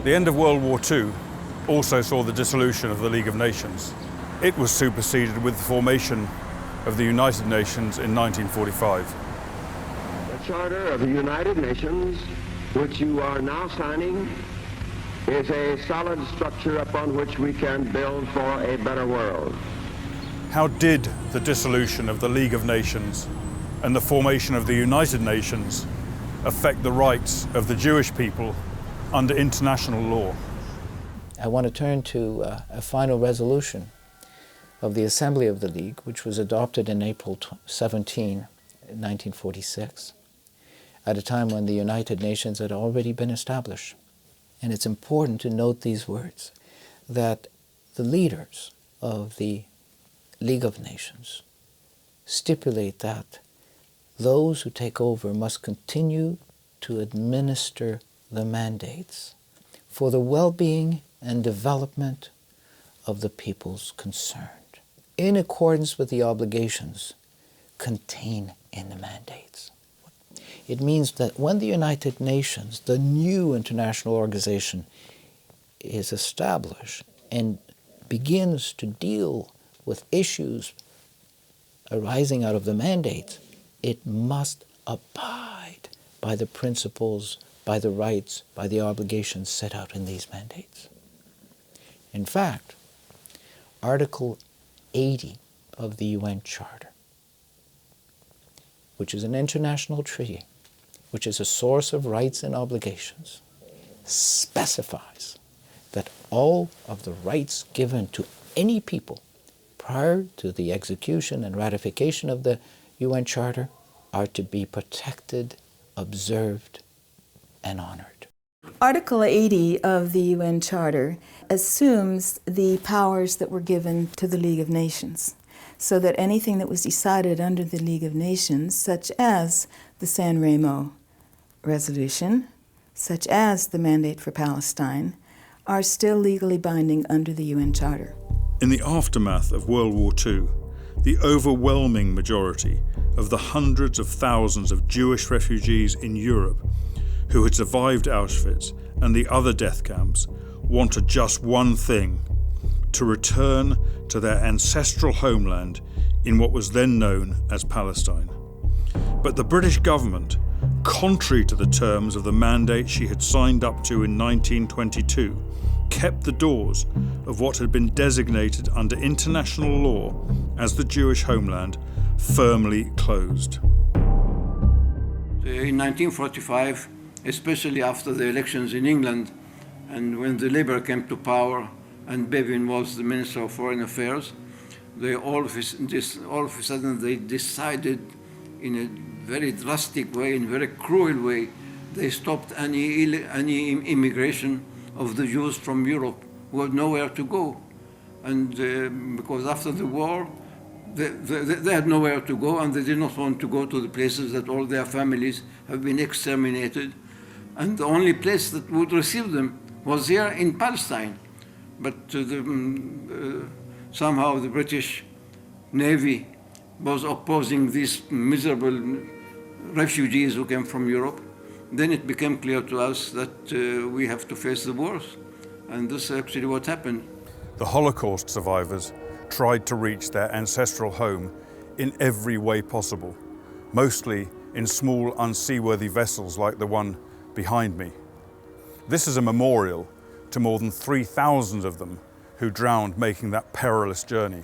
The end of World War II also saw the dissolution of the League of Nations. It was superseded with the formation of the United Nations in 1945. The Charter of the United Nations, which you are now signing, is a solid structure upon which we can build for a better world. How did the dissolution of the League of Nations and the formation of the United Nations affect the rights of the Jewish people under international law? I want to turn to a final resolution of the Assembly of the League, which was adopted in April 17, 1946, at a time when the United Nations had already been established. And it's important to note these words, that the leaders of the League of Nations stipulate that those who take over must continue to administer the mandates for the well-being and development of the peoples concerned, in accordance with the obligations contained in the mandates. It means that when the United Nations, the new international organization, is established and begins to deal with issues arising out of the mandate, it must abide by the principles, by the rights, by the obligations set out in these mandates. In fact, Article 80 of the UN Charter, which is an international treaty, which is a source of rights and obligations, specifies that all of the rights given to any people prior to the execution and ratification of the UN Charter are to be protected, observed, and honored. Article 80 of the UN Charter assumes the powers that were given to the League of Nations, so that anything that was decided under the League of Nations, such as the San Remo Resolution, such as the Mandate for Palestine, are still legally binding under the UN Charter. In the aftermath of World War II, the overwhelming majority of the hundreds of thousands of Jewish refugees in Europe who had survived Auschwitz and the other death camps wanted just one thing: to return to their ancestral homeland in what was then known as Palestine. But the British government, contrary to the terms of the mandate she had signed up to in 1922, kept the doors of what had been designated under international law as the Jewish homeland firmly closed. In 1945, especially after the elections in England, and when the Labour came to power and Bevin was the Minister of Foreign Affairs, all of a sudden they decided in a very drastic way, in a very cruel way, they stopped any immigration of the Jews from Europe who had nowhere to go. And because after the war, they had nowhere to go, and they did not want to go to the places that all their families have been exterminated. And the only place that would receive them was here in Palestine. But somehow the British Navy was opposing these miserable refugees who came from Europe. Then it became clear to us that we have to face the wars. And this is actually what happened. The Holocaust survivors tried to reach their ancestral home in every way possible, mostly in small, unseaworthy vessels like the one behind me. This is a memorial to more than 3,000 of them who drowned making that perilous journey.